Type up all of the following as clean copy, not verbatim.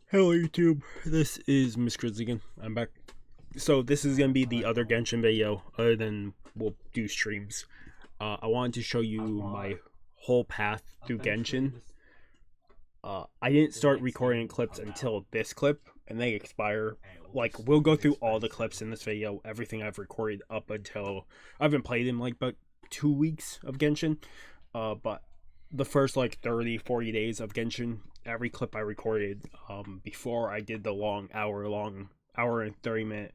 Hello YouTube, this is Miss Grizzly again. I'm back. So this is going to be the other Genshin video, other than we'll do streams. I wanted to show you my whole path through Genshin. I didn't start recording clips until this clip, and they expire. Like, we'll go through all the clips in this video, everything I've recorded up until... I haven't played in like about 2 weeks of Genshin, but the first like 30-40 days of Genshin, every clip I recorded before I did the hour and 30-minute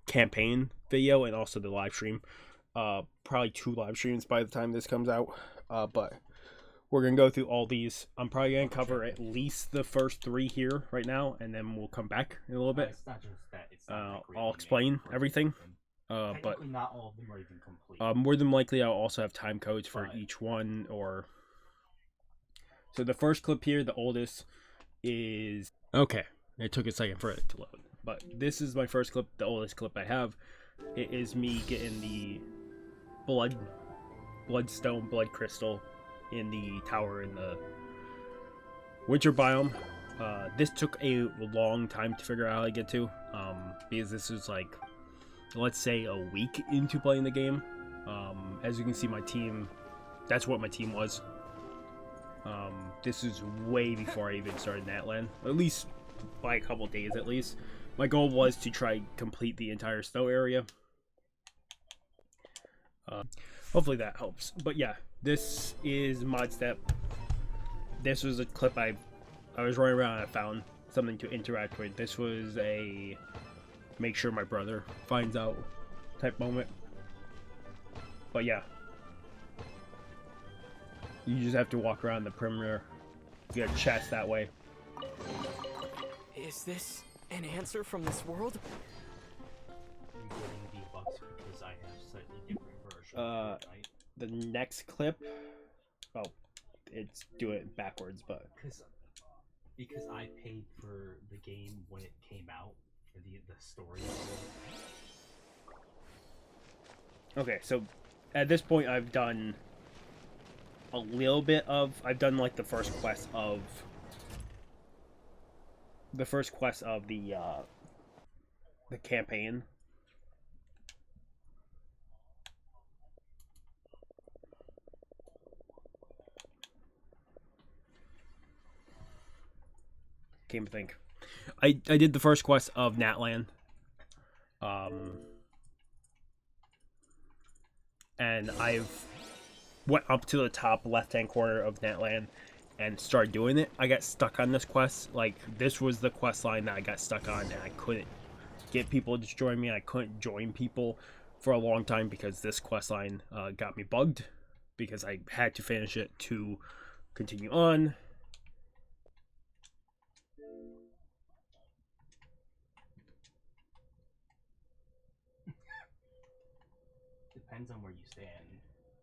campaign video, and also the live stream. Probably 2 live streams by the time this comes out, but we're gonna go through all these. I'm probably gonna cover at least the first 3 here right now, and then we'll come back in a little bit. I'll explain everything, but not all of them are even complete. More than likely I'll also have time codes for each one. Or so the first clip here, the oldest, is okay. It took a second for it to load, but this is my first clip, the oldest clip I have. It is me getting the bloodstone, blood crystal in the tower in the winter biome. This took a long time to figure out how to get to, because this was like, let's say, a week into playing the game. As you can see, my team, that's what my team was. This is way before I even started Natlan, at least by a couple days at least. My goal was to try complete the entire snow area. Hopefully that helps. But yeah, this is Mod Step. This was a clip I was running around and I found something to interact with. This was a make sure my brother finds out type moment. But yeah, you just have to walk around the perimeter. You get chests that way. Is this an answer from this world? I'm getting V-Bucks because I have slightly different version. The next clip, oh, it's do it backwards, but because I paid for the game when it came out for the story. Okay, so at this point I've done a little bit of, I've done like the first quest of the campaign. Can't think. I did the first quest of Natlan. And I've went up to the top left-hand corner of Natlan and started doing it. I got stuck on this quest. Like, this was the quest line that I got stuck on, and I couldn't get people to join me. I couldn't join people for a long time because this quest line got me bugged, because I had to finish it to continue on. Depends on where you stand.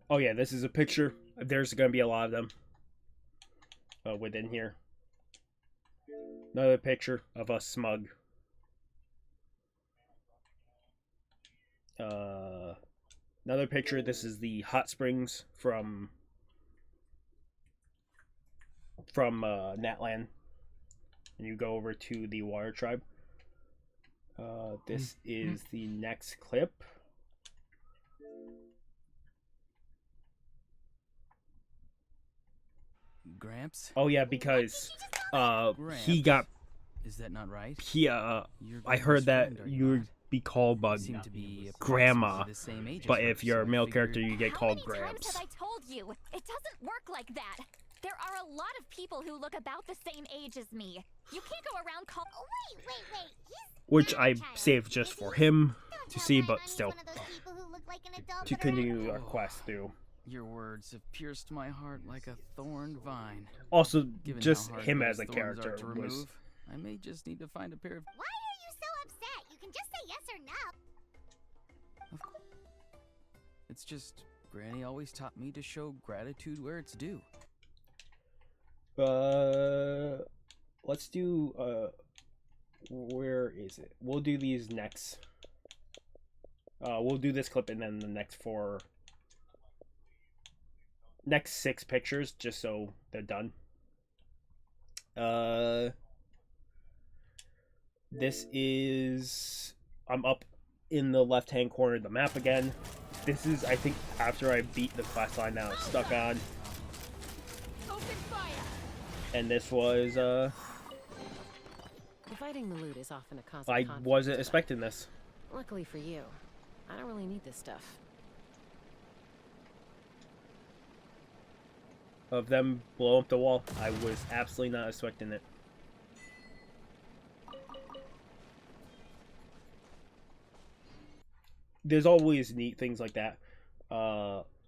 Oh yeah, this is a picture. There's going to be a lot of them within here. Another picture of us smug. Another picture. This is the hot springs from Natlan, and you go over to the water tribe. This is the next clip. Gramps? Oh yeah, because he got, is that not right? I heard that you would be called Grandma, but if you're a male character, you get called Gramps. How many times have I told you? It doesn't work like that. There are a lot of people who look about the same age as me. You can't go around calling. Wait. Which I saved just for him to see, but still, to continue our quest through. Your words have pierced my heart like a thorned vine. Also, Given just how hard him those as a thorns character are to was... remove, I may just need to find a pair of... Why are you so upset? You can just say yes or no. It's just, Granny always taught me to show gratitude where it's due. Let's do, where is it? We'll do these next. We'll do this clip and then the next 4 next 6 pictures, just so they're done. This is... I'm up in the left-hand corner of the map again. This is, I think, after I beat the quest line that I was stuck on. Open fire. And this was, Fighting the loot is often a cause of I conflict, wasn't but expecting this. luckily for you, I don't really need this stuff. Of them blowing up the wall. I was absolutely not expecting it. There's always neat things like that.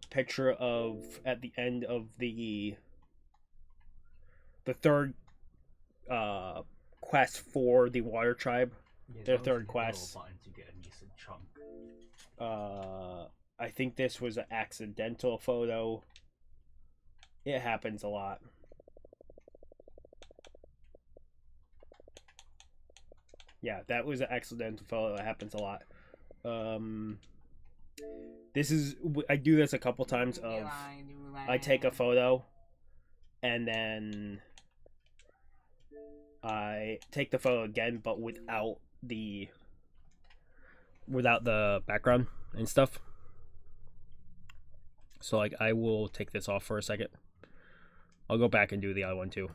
Picture of, at the end of the third quest for the Water Tribe. Yeah, Their those third are the quest. little button to get a decent chunk. I think this was an accidental photo. It happens a lot. Yeah, that was an accidental photo. It happens a lot. This is... I do this a couple times of... I take a photo, and then I take the photo again, but without the background and stuff. So, like, I will take this off for a second. I'll go back and do the other one too.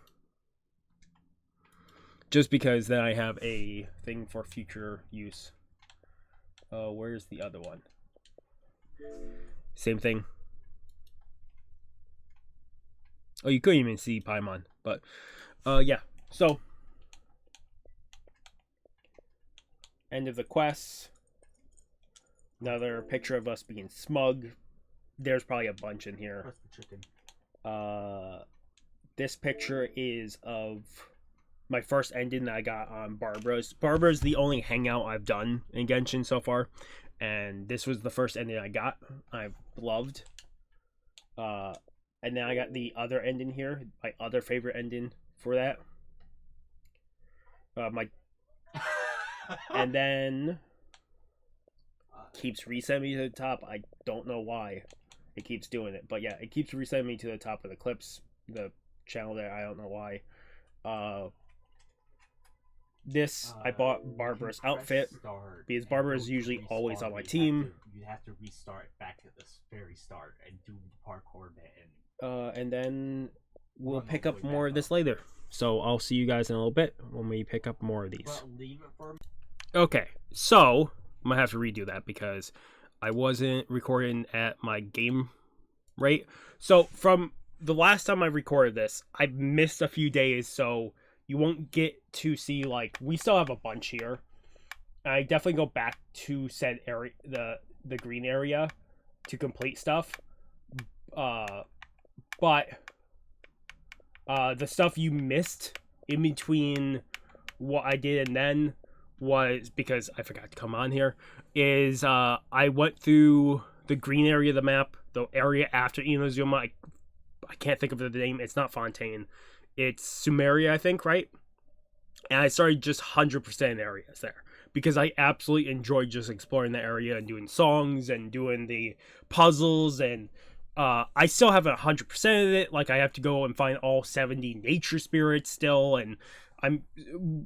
Just because then I have a thing for future use. Where's the other one? Same thing. Oh, you couldn't even see PAIMON. But, yeah. So, end of the quest. Another picture of us being smug. There's probably a bunch in here. Where's the chicken? This picture is of my first ending that I got on Barbara's. Barbara's the only hangout I've done in Genshin so far, and this was the first ending I got. I've loved. And then I got the other ending here, my other favorite ending for that. And then keeps resetting me to the top. I don't know why it keeps doing it, but yeah, it keeps resetting me to the top of the clips, the channel there. I don't know why. This I bought Barbara's outfit because Barbara is usually always on my team. You have to restart back at the very start and do the parkour bit. And then we'll pick up more of this later. So I'll see you guys in a little bit when we pick up more of these. Well, leave it for... Okay, so I'm gonna have to redo that because I wasn't recording at my game rate. So from the last time I recorded this, I missed a few days, so you won't get to see, like, we still have a bunch here. I definitely go back to said area, the green area, to complete stuff. But the stuff you missed in between what I did and then was, because I forgot to come on here, is I went through the green area of the map, the area after Inazuma. I can't think of the name. It's not Fontaine. It's Sumeru, I think, right? And I started just 100% areas there because I absolutely enjoyed just exploring the area and doing songs and doing the puzzles. And I still haven't 100% of it. Like, I have to go and find all 70 nature spirits still. And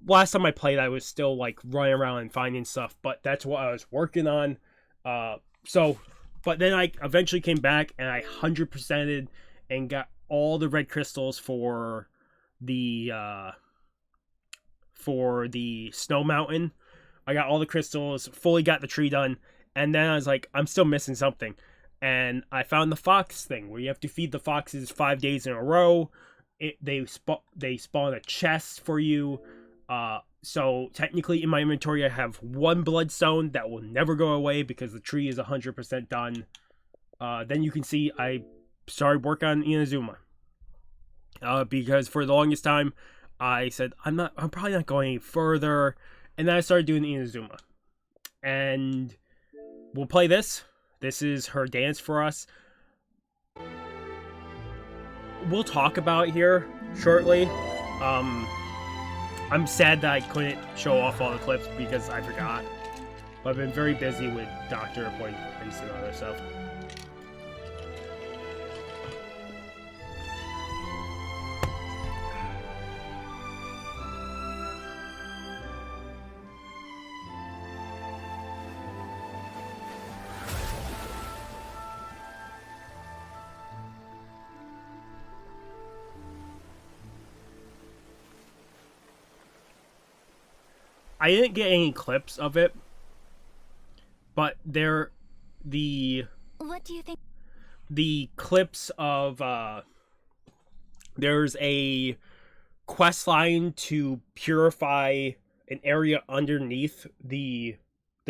last time I played, I was still like running around and finding stuff, but that's what I was working on. But then I eventually came back and I 100%ed and got all the red crystals for the snow mountain. I got all the crystals, fully got the tree done, and then I was like, I'm still missing something. And I found the fox thing where you have to feed the foxes 5 days in a row. They spawn a chest for you. So technically in my inventory I have 1 bloodstone that will never go away because the tree is 100% done. Then you can see I started work on Inazuma. Because for the longest time I said I'm probably not going any further, and then I started doing Inazuma. And we'll play this. This is her dance for us. We'll talk about it here shortly. I'm sad that I couldn't show off all the clips because I forgot. But I've been very busy with doctor appointments and other stuff. I didn't get any clips of it, but the What do you think? the clips of there's a quest line to purify an area underneath the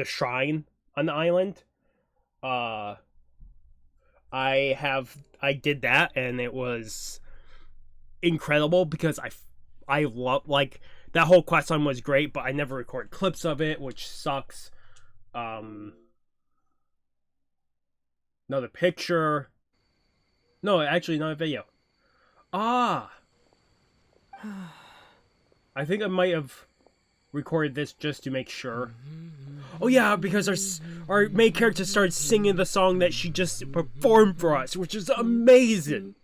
shrine on the island. I did that, and it was incredible because I love, like, that whole quest line was great, but I never recorded clips of it, which sucks. Another picture. No, actually, not a video. I think I might have recorded this just to make sure. Oh yeah, because our main character started singing the song that she just performed for us, which is amazing.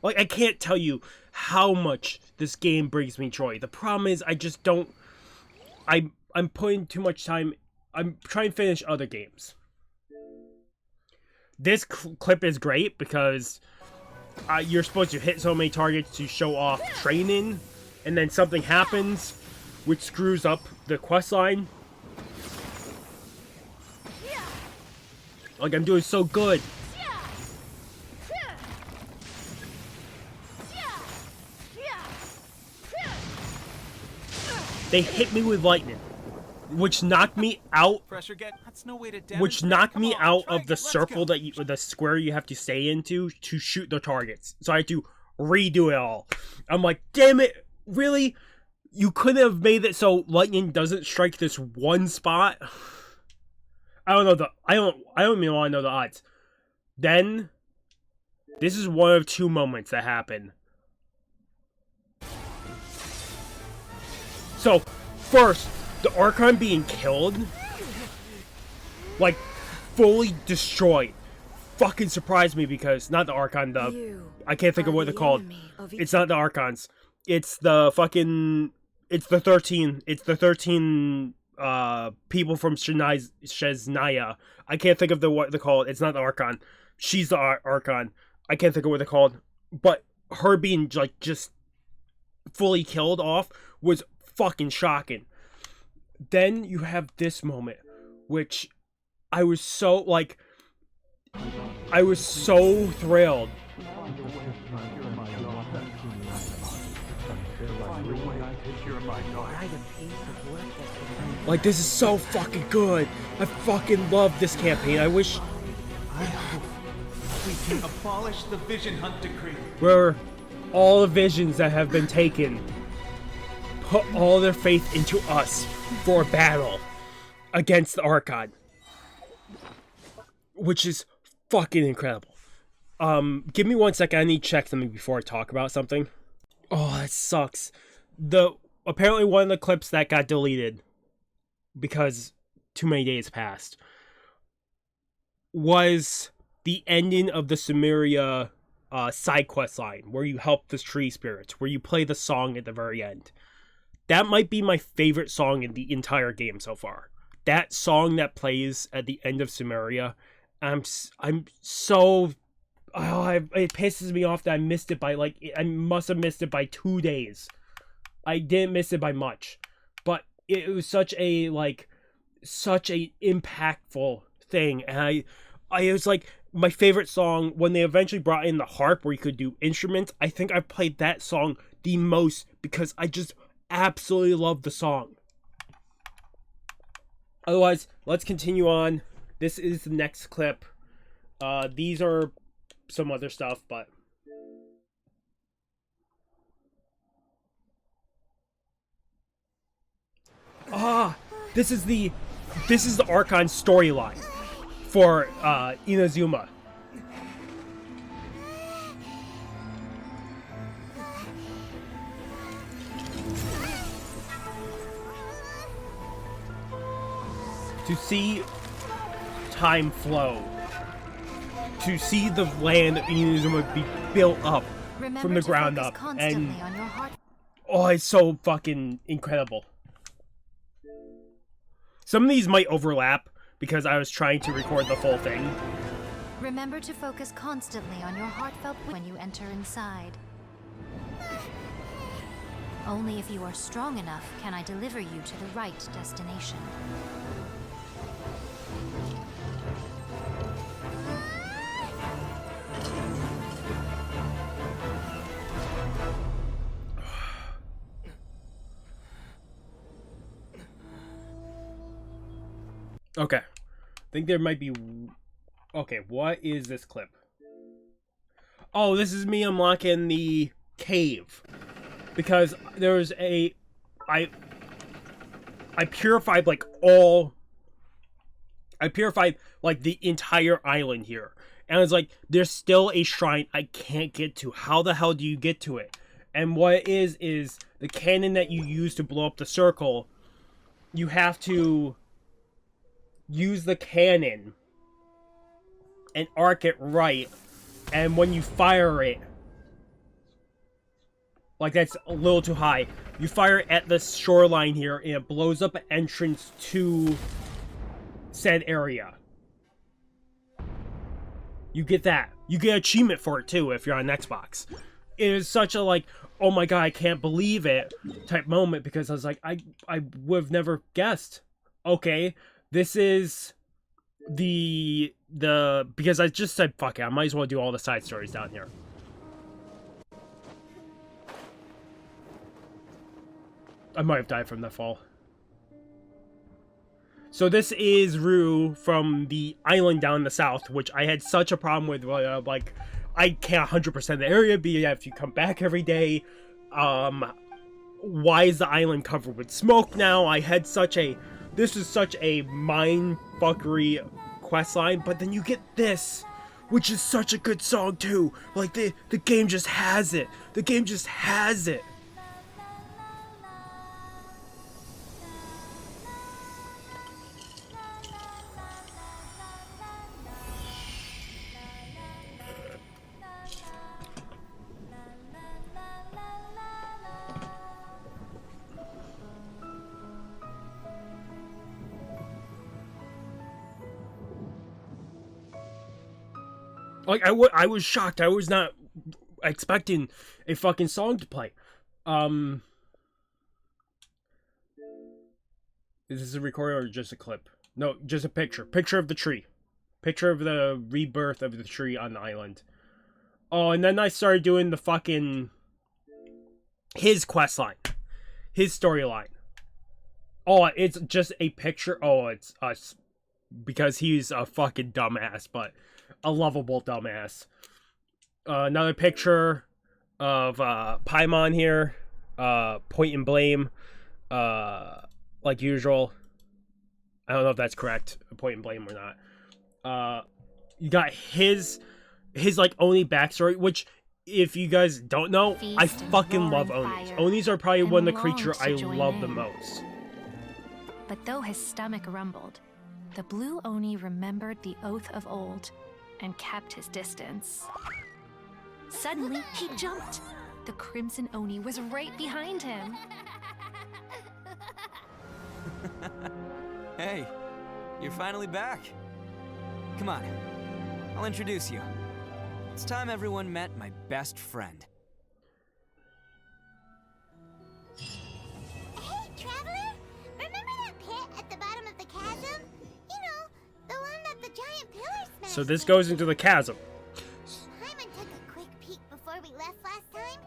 Like, I can't tell you how much this game brings me joy. The problem is I just don't... I'm putting too much time... I'm trying to finish other games. This clip is great because you're supposed to hit so many targets to show off training, and then something happens which screws up the quest line. Like, I'm doing so good. They hit me with lightning, which knocked me out. That's no way to Which knocked me out of the circle the square you have to stay into to shoot the targets. So I had to redo it all. I'm like, damn it, really? You couldn't have made it so lightning doesn't strike this one spot? I don't know I don't even want to know the odds. Then this is one of two moments that happen. So, first, the Archon being killed, like, fully destroyed, fucking surprised me because, not the Archon, I can't think of what they're called. It's not the Archons. It's the fucking, it's the 13 people from Shesnaya. I can't think of what they're called. It's not the Archon. She's the Archon. I can't think of what they're called. But her being, like, just fully killed off was fucking shocking. Then you have this moment, which I was so, like, I was so thrilled. Like, this is so fucking good. I fucking love this campaign. I wish we can abolish the Vision Hunt decree. Where all the visions that have been taken put all their faith into us for a battle against the Archon, which is fucking incredible. Give me 1 second. I need to check something before I talk about something. Oh, that sucks. Apparently one of the clips that got deleted because too many days passed was the ending of the Sumeru side quest line, where you help the tree spirits, where you play the song at the very end. That might be my favorite song in the entire game so far. That song that plays at the end of Sumeru, I'm so... it pisses me off that I missed it by, like, I must have missed it by 2 days. I didn't miss it by much. But it was such a impactful thing. And it was like my favorite song when they eventually brought in the harp where you could do instruments. I think I played that song the most because I just absolutely love the song. Otherwise, let's continue on. This is the next clip. These are some other stuff, but this is the Archon storyline for Inazuma. To see time flow, to see the land of Inazuma be built up from the ground up, and oh, it's so fucking incredible. Some of these might overlap because I was trying to record the full thing, Remember to focus constantly on your heartfelt when you enter inside. Only if you are strong enough can I deliver you to the right destination. Okay. I think there might be... Okay, what is this clip? Oh, this is me unlocking the cave. Because there's a... I purified, like, all... I purified, like, the entire island here. And it's like, there's still a shrine I can't get to. How the hell do you get to it? And what it is the cannon that you use to blow up the circle, you have to use the cannon and arc it right, and when you fire it, like that's a little too high, you fire it at the shoreline here and it blows up an entrance to said area. You get that. You get achievement for it too if you're on Xbox. It is such a like, oh my god, I can't believe it type moment, because I was like, I would have never guessed. Okay, this is the because I just said fuck it, I might as well do all the side stories down here. I might have died from that fall. So this is Rue from the island down in the south, which I had such a problem with. Like, I can't 100% the area, but you have to come back every day. Why is the island covered with smoke now? I had such a... This is such a mind-fuckery questline, but then you get this, which is such a good song too. Like, the game just has it. The game just has it. Like, I was shocked. I was not expecting a fucking song to play. Is this a recording or just a clip? No, just a picture. Picture of the tree. Picture of the rebirth of the tree on the island. Oh, and then I started doing the fucking... his questline. His storyline. Oh, it's just a picture. Oh, it's us. Because he's a fucking dumbass, but... a lovable dumbass. Another picture of PAIMON here. Point and blame. Like usual. I don't know if that's correct. Point and blame or not. You got his like Oni backstory, which if you guys don't know, I fucking love Onis. Onis are probably one of the creatures I love the most. But though his stomach rumbled, the blue Oni remembered the oath of old and kept his distance. Suddenly, he jumped. The Crimson Oni was right behind him. Hey, you're finally back. Come on, I'll introduce you. It's time everyone met my best friend. Hey, Traveler! Remember that pit at the bottom of the chasm? You know, the one that the giant pillars smashed. So this goes into the chasm. Paimon took a quick peek before we left last time.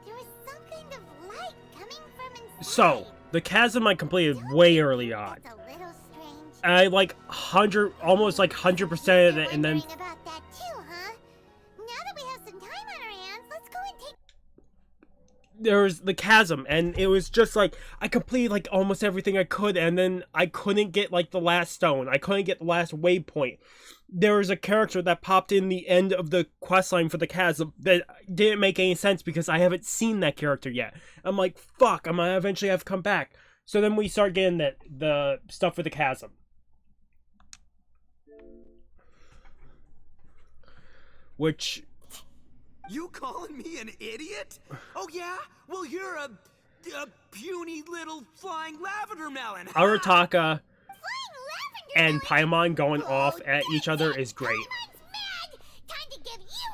There was some kind of light coming from inside. So, the chasm I completed way early on. That's a little strange. I like almost like 100% of it, and then Wondering about that too, huh? Now that we have some time on our hands, let's go and take... there was the chasm, and it was just like I completed like almost everything I could, and then I couldn't get like the last stone. I couldn't get the last waypoint. There was a character that popped in the end of the questline for the chasm that didn't make any sense because I haven't seen that character yet. I'm like, fuck, I'm gonna eventually have to come back. So then we start getting the stuff for the chasm. Which... You calling me an idiot? Oh yeah? Well, you're a puny little flying lavender melon. Arataka and Paimon going off at each other is great.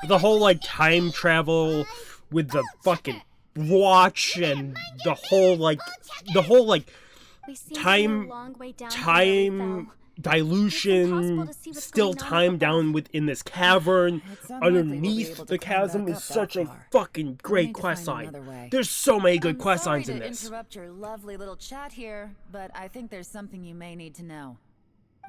the whole like time travel with the fucking watch and the whole like We seem to be a time long way down from where we time fell. dilution, still time down within this cavern It's unlikely we'll be underneath able to the climb chasm back is up such that a far. fucking great need to quest find line. another way. There's so many good I'm quest sorry lines in to this. interrupt your lovely little chat here, but I think there's something you may need to know.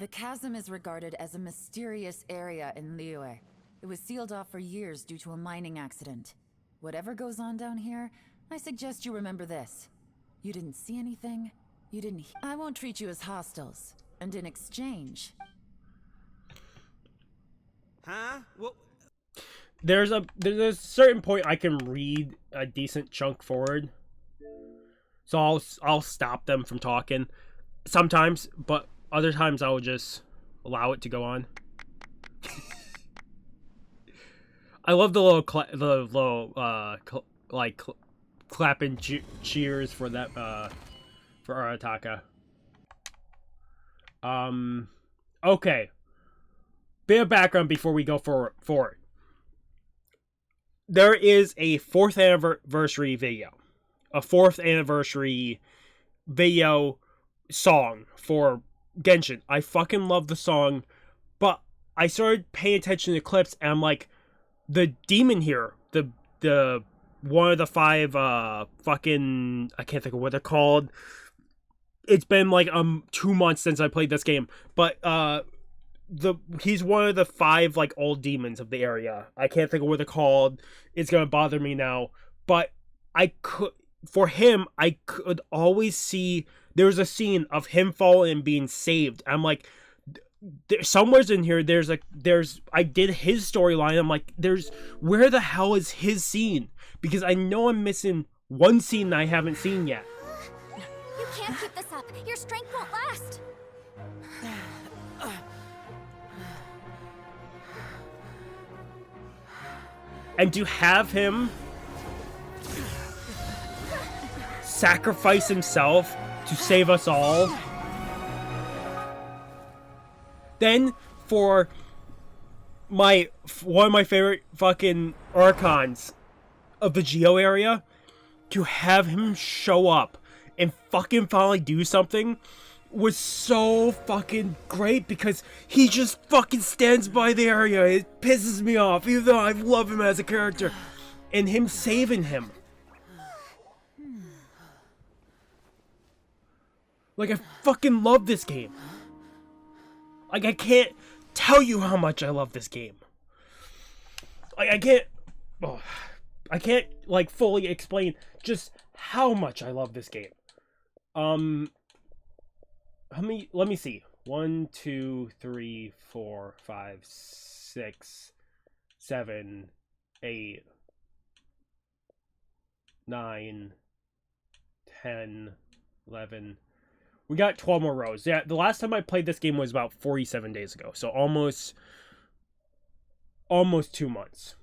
The chasm is regarded as a mysterious area in Liyue. It was sealed off for years due to a mining accident. Whatever goes on down here, I suggest you remember this. You didn't see anything. You didn't. I won't treat you as hostiles. And in exchange, Huh? Well, There's a certain point I can read a decent chunk forward, so I'll stop them from talking sometimes, but other times I will just allow it to go on. I love the little clapping cheers for that for Arataka. Okay. Bit of background before we go forward. There is a 4th anniversary video. A 4th anniversary video song for Genshin. I fucking love the song, but I started paying attention to clips and I'm like, the demon here, the one of the 5 fucking, I can't think of what they're called. It's been like 2 months since I played this game, but he's one of the 5 like old demons of the area. I can't think of what they're called. It's gonna bother me now, but I could always see there was a scene of him falling and being saved. I'm like, somewhere's in here I did his storyline. I'm like, where the hell is his scene? Because I know I'm missing one scene that I haven't seen yet. You can't keep this up. Your strength won't last. And to have him sacrifice himself to save us all. Then for one of my favorite fucking archons of the Geo area, to have him show up and fucking finally do something was so fucking great, because he just fucking stands by the area. It pisses me off, even though I love him as a character. And him saving him. Like, I fucking love this game. Like, I can't tell you how much I love this game. Like, I can't, like, fully explain just how much I love this game. Let me see. 1, 2, 3, 4, 5, 6, 7, 8, 9, 10, 11. We got 12 more rows. Yeah, the last time I played this game was about 47 days ago. So almost 2 months.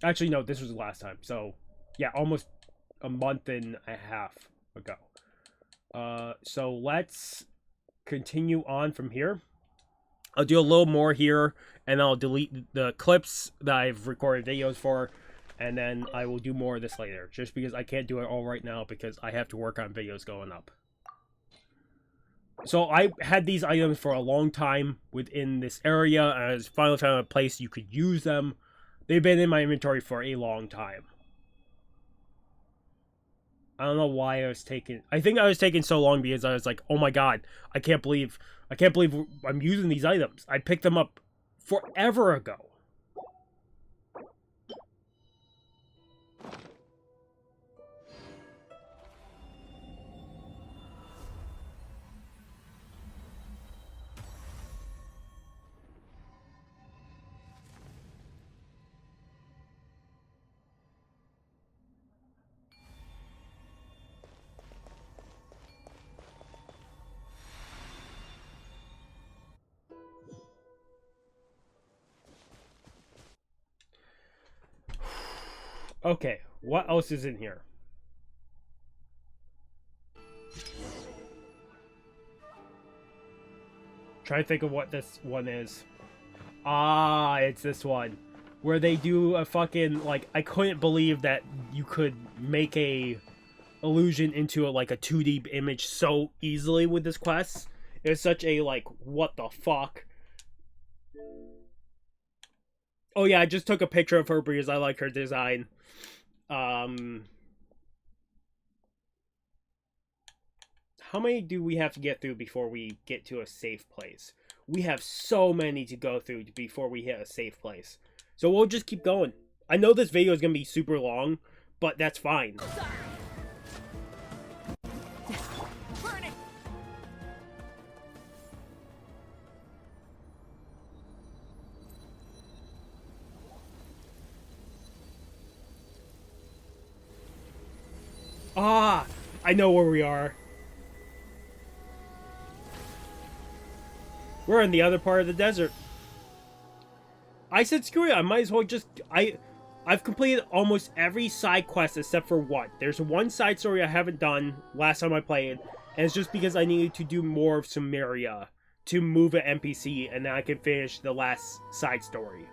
Actually, no, this was the last time. So, yeah, almost a month and a half ago. So let's continue on from here. I'll do a little more here, and I'll delete the clips that I've recorded videos for, and then I will do more of this later, just because I can't do it all right now because I have to work on videos going up. So I had these items for a long time within this area, and I finally found a place you could use them. They've been in my inventory for a long time. I don't know why I think I was taking so long because I was like, oh my god, I can't believe I'm using these items. I picked them up forever ago. Okay, what else is in here? Try to think of what this one is. Ah, it's this one. where they do a fucking, like, I couldn't believe that you could make a illusion into like a 2D image so easily with this quest. It's such a, like, what the fuck. Oh yeah, I just took a picture of her because I like her design. How many do we have to get through before we get to a safe place? We have so many to go through before we hit a safe place. So we'll just keep going. I know this video is going to be super long, but that's fine. Ah, I know where we are. We're in the other part of the desert. I said screw it, I might as well just... I've completed almost every side quest except for one. There's one side story I haven't done last time I played, and it's just because I needed to do more of Sumeria to move an NPC, and then I can finish the last side story.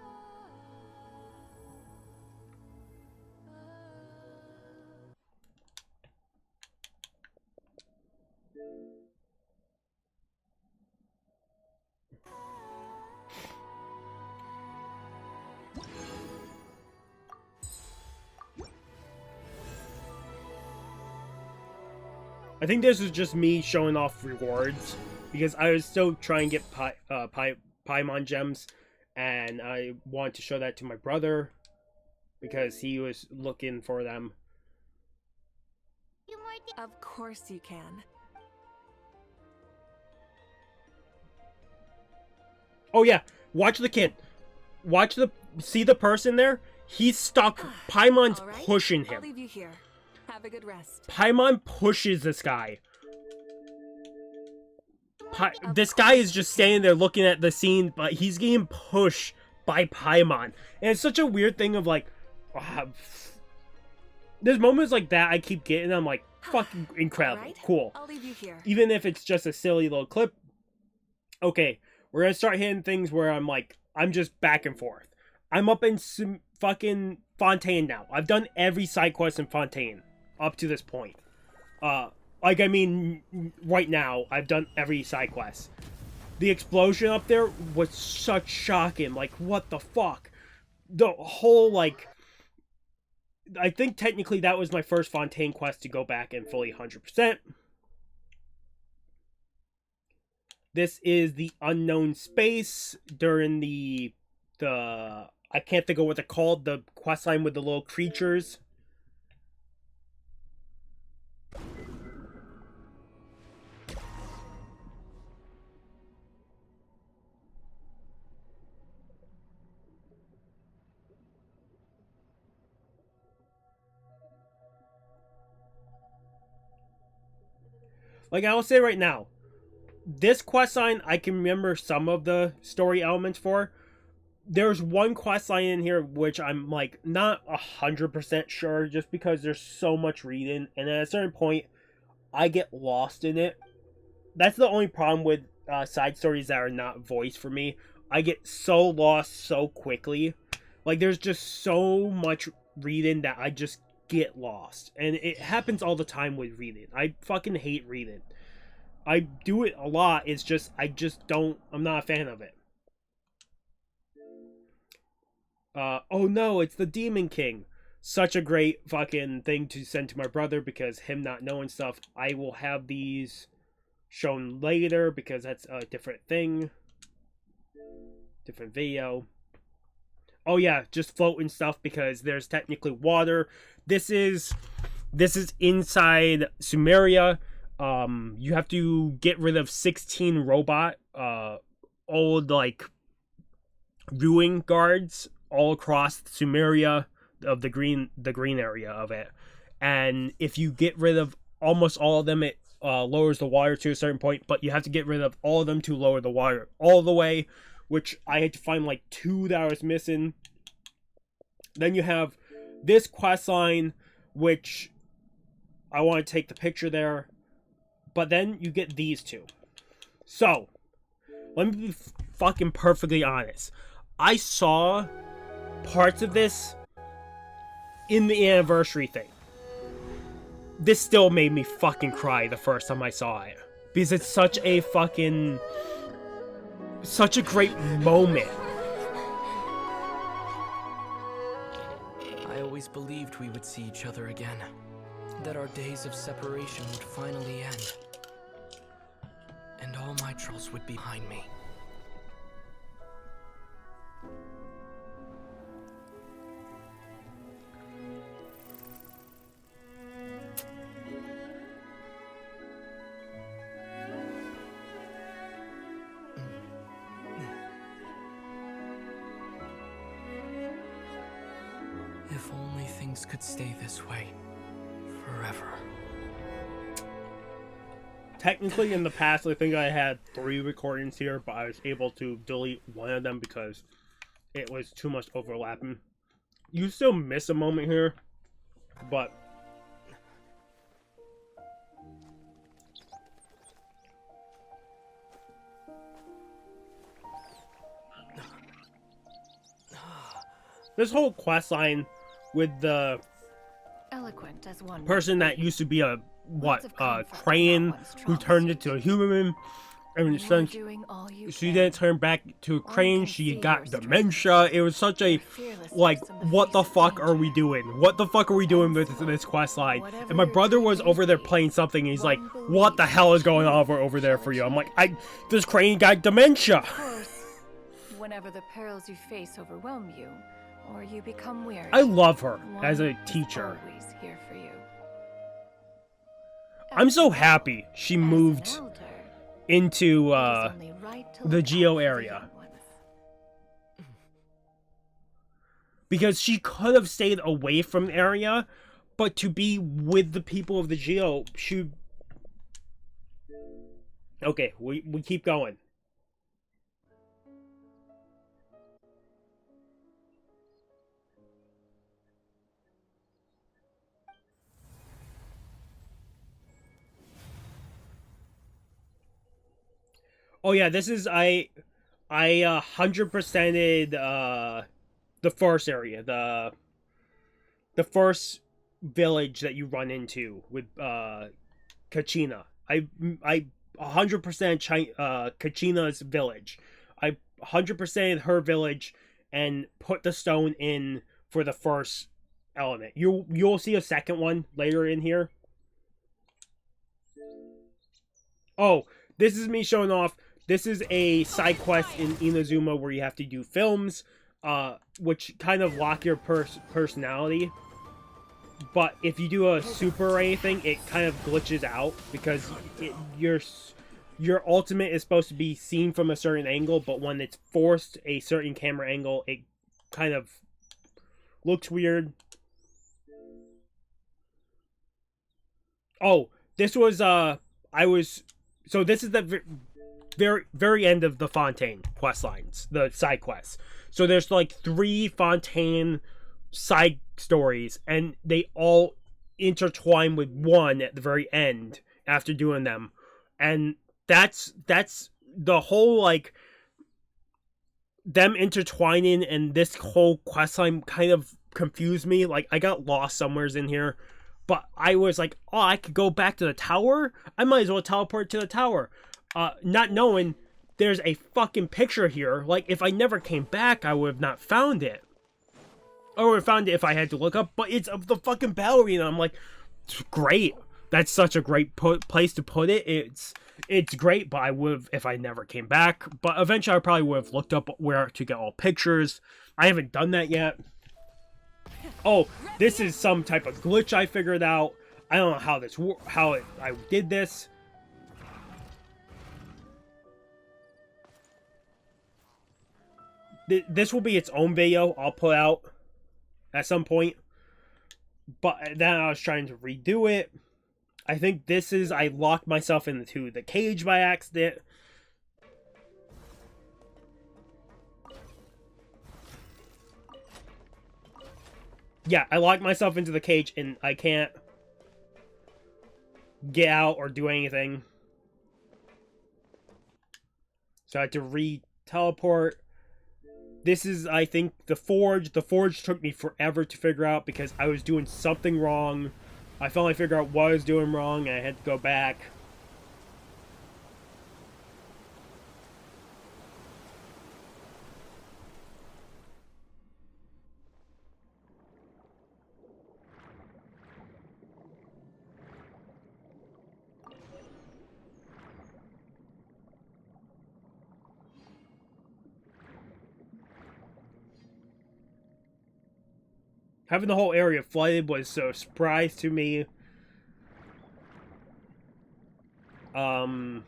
I think this is just me showing off rewards, because I was still trying to get PAIMON gems, and I wanted to show that to my brother, because he was looking for them. Of course you can. Oh yeah, watch the kid. See the person there? He's stuck. PAIMON's right, pushing him. I'll leave you here. Have a good rest. PAIMON pushes this guy. This guy is just standing there looking at the scene, but he's getting pushed by PAIMON. And it's such a weird thing of like... there's moments like that I keep getting, I'm like, fucking incredible. Right, cool. I'll leave you here. Even if it's just a silly little clip. Okay, we're gonna start hitting things where I'm like, I'm just back and forth. I'm up in some fucking Fontaine now. I've done every side quest in Fontaine up to this point. Like, I mean, right now, I've done every side quest. The explosion up there was such shocking. Like, what the fuck? The whole, like... I think technically that was my first Fontaine quest to go back and fully 100%. This is the unknown space during the I can't think of what they're called, the questline with the little creatures. Like, I'll say right now, this questline, I can remember some of the story elements for. There's one questline in here which I'm, like, not 100% sure, just because there's so much reading, and at a certain point, I get lost in it. That's the only problem with side stories that are not voiced for me. I get so lost so quickly. Like, there's just so much reading that I just get lost, and it happens all the time with reading. I fucking hate reading. I do it a lot, it's just I'm not a fan of it. Oh no, it's the Demon King. Such a great fucking thing to send to my brother, because him not knowing stuff. I will have these shown later because that's a different thing, different video. Oh yeah, just floating stuff because there's technically water. This is inside Sumeria. You have to get rid of 16 robot old, like, ruin guards all across Sumeria of the green area of it. And if you get rid of almost all of them, it lowers the water to a certain point, but you have to get rid of all of them to lower the water all the way, which I had to find like 2 that I was missing. Then you have this quest line, which I want to take the picture there, but then you get these two. So, let me be fucking perfectly honest. I saw parts of this in the anniversary thing. This still made me fucking cry the first time I saw it. Because it's such a great moment. I always believed we would see each other again. That our days of separation would finally end. And all my troubles would be behind me. If only things could stay this way forever. Technically, in the past, I think I had 3 recordings here, but I was able to delete one of them because it was too much overlapping. You still miss a moment here, but this whole quest line with the Eloquent as one person that used to be a crane who turned into a human, and since she didn't turn back to a crane, she got dementia. It was such a what the fuck are we doing? What the fuck are we doing with this quest line? And my brother was over there playing something, and he's like, "What the hell is going on over there for you?" I'm like, this crane got dementia. Of course, whenever the perils you face overwhelm you, or you become weary, I love her as a teacher. always here for you. I'm so happy she moved into the Geo area, because she could have stayed away from the area, but to be with the people of the Geo, she... Okay, we keep going. Oh yeah, this is I 100%ed the first area, the first village that you run into with Kachina. I 100% Kachina's village. I 100%ed her village and put the stone in for the first element. You'll see a second one later in here. Oh, this is me showing off. This is a side quest in Inazuma where you have to do films, which kind of lock your personality. But if you do a super or anything, it kind of glitches out because your ultimate is supposed to be seen from a certain angle, but when it's forced a certain camera angle, it kind of looks weird. Oh, this was so this is the very end of the Fontaine quest lines, the side quests. So there's like 3 Fontaine side stories, and they all intertwine with one at the very end after doing them. And that's the whole, like, them intertwining, and this whole quest line kind of confused me. Like, I got lost somewheres in here, but I was like, oh, I could go back to the tower? I might as well teleport to the tower. Not knowing there's a fucking picture here. Like, if I never came back, I would have not found it. Or would have found it if I had to look up, but it's of the fucking ballerina. I'm like, great. That's such a great place to put it. It's great, but I would have, if I never came back. But eventually I probably would have looked up where to get all pictures. I haven't done that yet. Oh, this is some type of glitch I figured out. I don't know how I did this. This will be its own video I'll put out at some point. But then I was trying to redo it. I think this is, I locked myself into the cage by accident. Yeah, I locked myself into the cage and I can't get out or do anything. So I had to re-teleport. This is, I think, the Forge. The Forge took me forever to figure out because I was doing something wrong. I finally figured out what I was doing wrong, and I had to go back. Having the whole area flooded was a surprise to me. I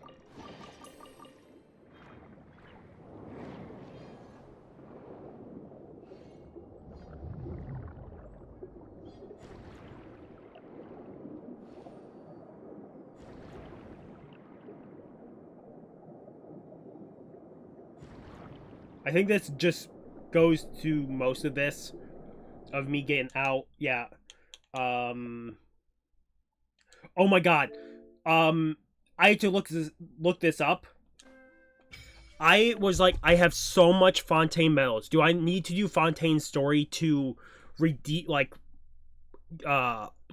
think this just goes to most of this. Of me getting out, yeah. Oh my god. I had to look this up. I was like, I have so much Fontaine medals. Do I need to do Fontaine's story to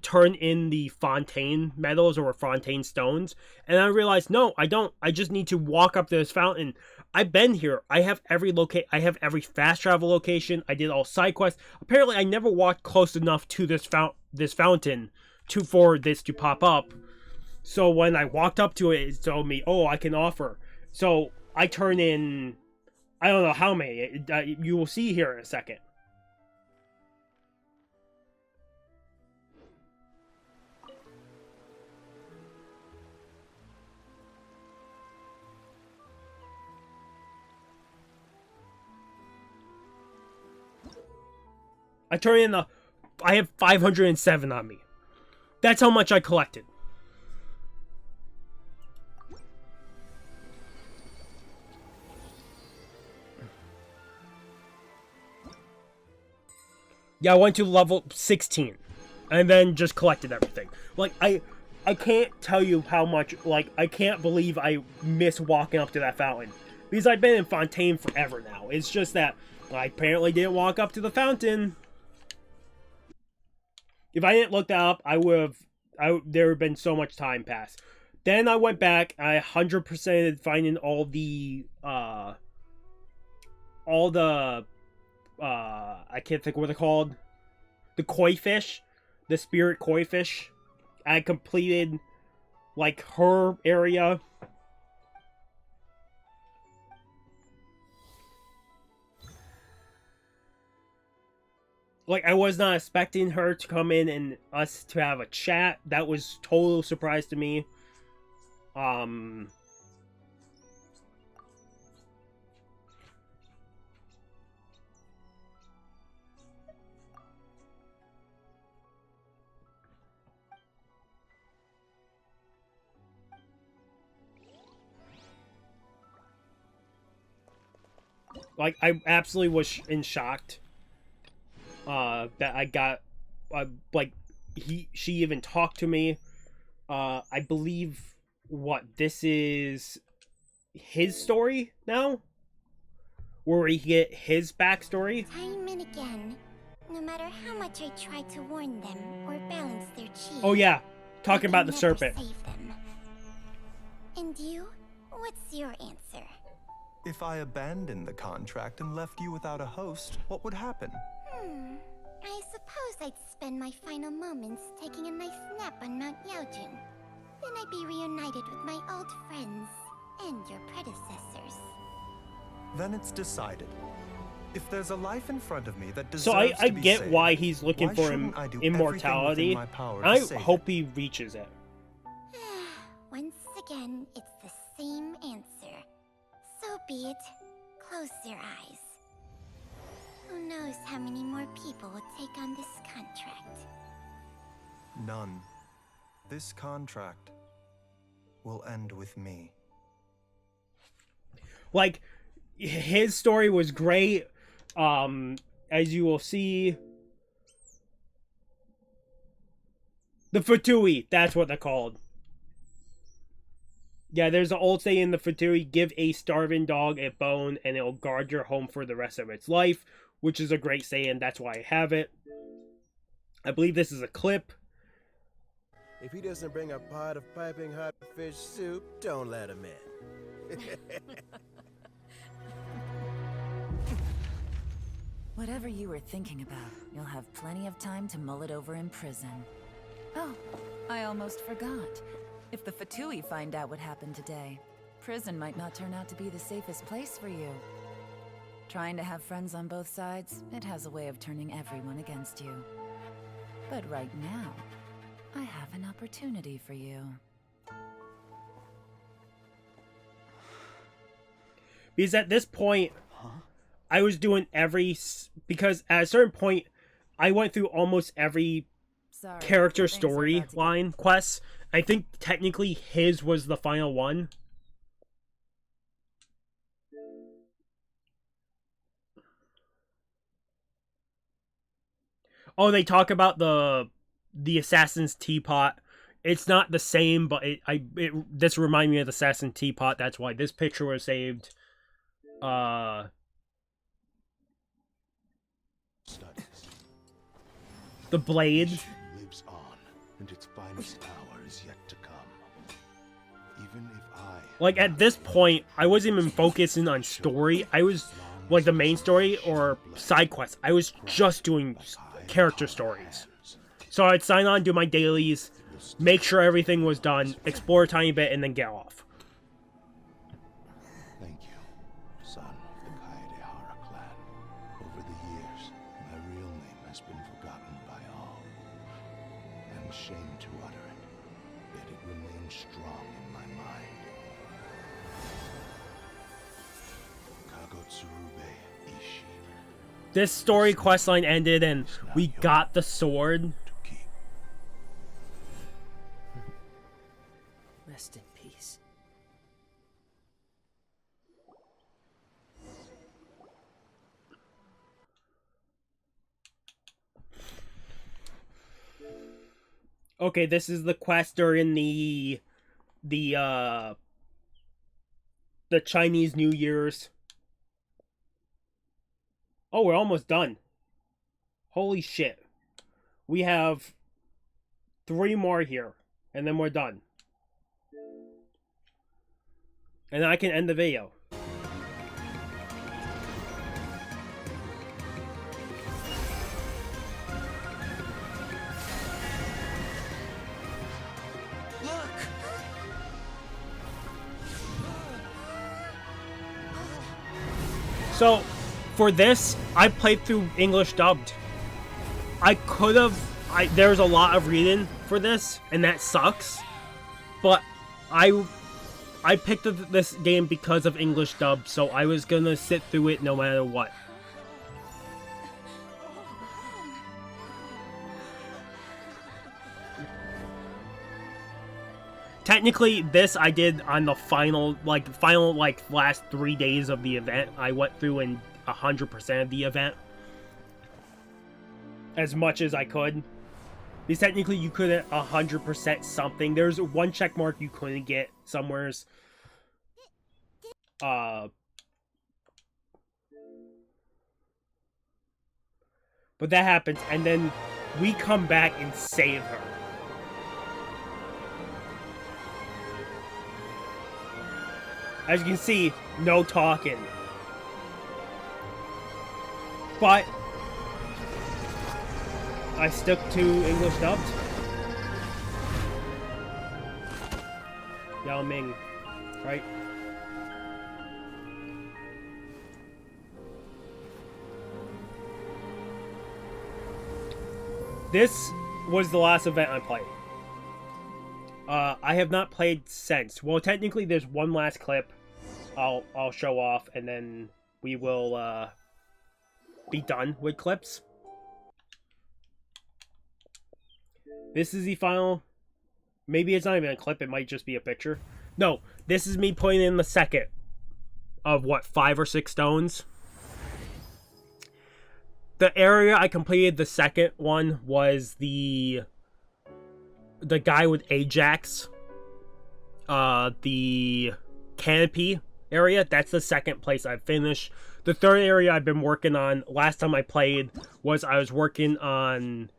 turn in the Fontaine medals or Fontaine stones? And I realized, no, I don't. I just need to walk up to this fountain. I've been here. I have every fast travel location. I did all side quests. Apparently, I never walked close enough to this fountain for this to pop up. So when I walked up to it, it told me, "Oh, I can offer." So I turn in, I don't know how many. You will see here in a second. I have 507 on me. That's how much I collected. Yeah, I went to level 16. And then just collected everything. Like, I can't tell you how much, like, I can't believe I missed walking up to that fountain. Because I've been in Fontaine forever now. It's just that I apparently didn't walk up to the fountain. If I didn't look that up, there would have been so much time passed. Then I went back, I 100%ed finding all the, I can't think what they're called. The koi fish. The spirit koi fish. I completed, like, her area. Like, I was not expecting her to come in and us to have a chat. That was total surprise to me. Like, I absolutely was shocked. That I got, like, she even talked to me. I believe, this is his story now? Where we get his backstory? Time and again, no matter how much I try to warn them or balance their chi. Oh yeah, talking about the never serpent. save them. And you? What's your answer? If I abandoned the contract and left you without a host, what would happen? I suppose I'd spend my final moments taking a nice nap on Mount Yaojin. Then I'd be reunited with my old friends and your predecessors. Then it's decided. If there's a life in front of me that deserves So I to be get saved, why he's looking for I do immortality. everything within my power I to save hope it? he reaches it. Once again, it's the same answer. So be it. Close your eyes. Who knows how many more people will take on this contract? None. This contract will end with me. Like, his story was great. As you will see, the Fatui, that's what they're called. Yeah, there's an old saying in the Fatui, give a starving dog a bone and it'll guard your home for the rest of its life, which is a great saying. That's why I have it. I believe this is a clip. If he doesn't bring a pot of piping hot fish soup, don't let him in. Whatever you were thinking about, you'll have plenty of time to mull it over in prison. Oh, I almost forgot. If the Fatui find out what happened today, prison might not turn out to be the safest place for you. Trying to have friends on both sides, it has a way of turning everyone against you. But right now, I have an opportunity for you. Because at this point, I was doing because at a certain point, I went through almost every character storyline quest. I think technically his was the final one. Oh, they talk about the Assassin's Teapot. It's not the same, but this reminded me of the Assassin's Teapot. That's why this picture was saved. The blade. Lives on, and its finest hour is yet to come. Even if like at this point, I wasn't even focusing on story. I was like the main story or side quests. I was just doing character stories. So I'd sign on, do my dailies, make sure everything was done, explore a tiny bit, and then get off. Thank you, son of the Kaedehara clan. Over the years, my real name has been forgotten by all. I'm ashamed to utter it, yet it remains strong in my mind. Kagotsurube Ishi. This story questline ended and we got the sword. Rest in peace. Okay, this is the quest during the Chinese New Year's. Oh, we're almost done. Holy shit. We have 3 more here, and then we're done. And then I can end the video. So, for this, I played through English dubbed. I could have... there's a lot of reading for this, and that sucks. But I picked this game because of English dub, so I was gonna sit through it no matter what. Technically, this I did on the final last 3 days of the event. I went through in 100% of the event. As much as I could. Because technically you couldn't 100% something. There's one check mark you couldn't get somewheres. But that happens, and then we come back and save her. As you can see, no talking. But I stuck to English dubbed. Yao Ming, right? This was the last event I played. I have not played since. Well, technically, there's one last clip I'll show off, and then we will be done with clips. This is the final. Maybe it's not even a clip. It might just be a picture. No, this is me putting in the second of what, 5 or 6 stones. The area I completed the second one was the guy with Ajax. the canopy area. That's the second place I've finished. The third area I've been working on, last time I played, was I was working on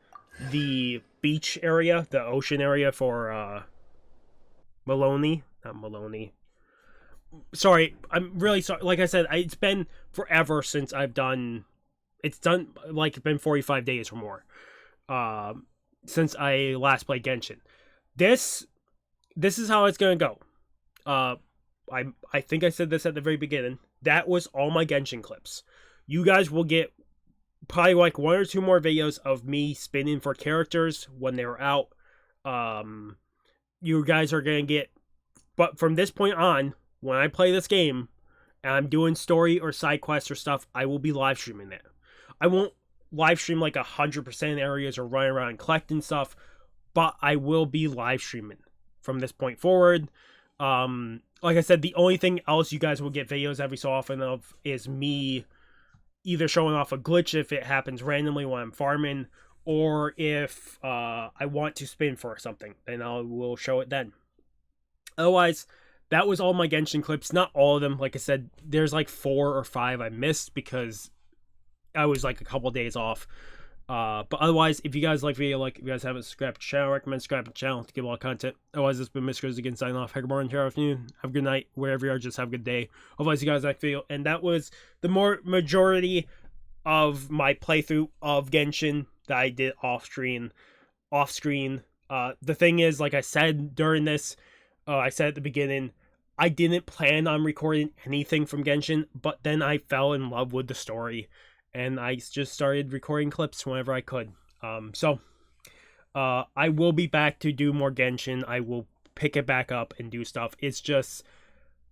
the beach area, the ocean area for Maloney. Not Maloney. Sorry, I'm really sorry. Like I said, it's been forever since I've done... It's been 45 days or more since I last played Genshin. This is how it's going to go. I think I said this at the very beginning. That was all my Genshin clips. You guys will get probably like 1 or 2 more videos of me spinning for characters when they're out. You guys are going to get... But from this point on, when I play this game, and I'm doing story or side quests or stuff, I will be live streaming that. I won't live stream like 100% areas or run around and collecting stuff, but I will be live streaming from this point forward. Like I said, the only thing else you guys will get videos every so often of is me either showing off a glitch if it happens randomly when I'm farming, or if I want to spin for something, then I will show it then. Otherwise, that was all my Genshin clips. Not all of them. Like I said, there's like 4 or 5 I missed because I was like a couple days off. But otherwise, if you guys like the video, if you guys haven't subscribed to the channel, I recommend subscribing to the channel to get a lot of content. Otherwise, this has been Mr. again signing off. Have a good morning, here afternoon. Have a good night. Wherever you are, just have a good day. Otherwise, you guys like the video. And that was the majority of my playthrough of Genshin that I did off screen. The thing is, like I said during this, I said at the beginning, I didn't plan on recording anything from Genshin, but then I fell in love with the story, and I just started recording clips whenever I could. I will be back to do more Genshin. I will pick it back up and do stuff. It's just,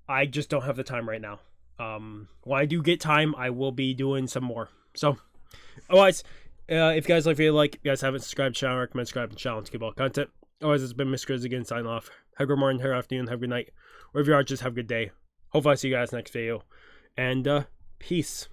I just don't have the time right now. When I do get time, I will be doing some more. So, otherwise, if you guys like the video, if you guys haven't subscribed to the channel, I recommend subscribing to the channel to get all content. Otherwise, it's been Mr. again signing off. Have a good morning, have a good afternoon, have a good night. Wherever you are, just have a good day. Hopefully I see you guys next video. And, peace.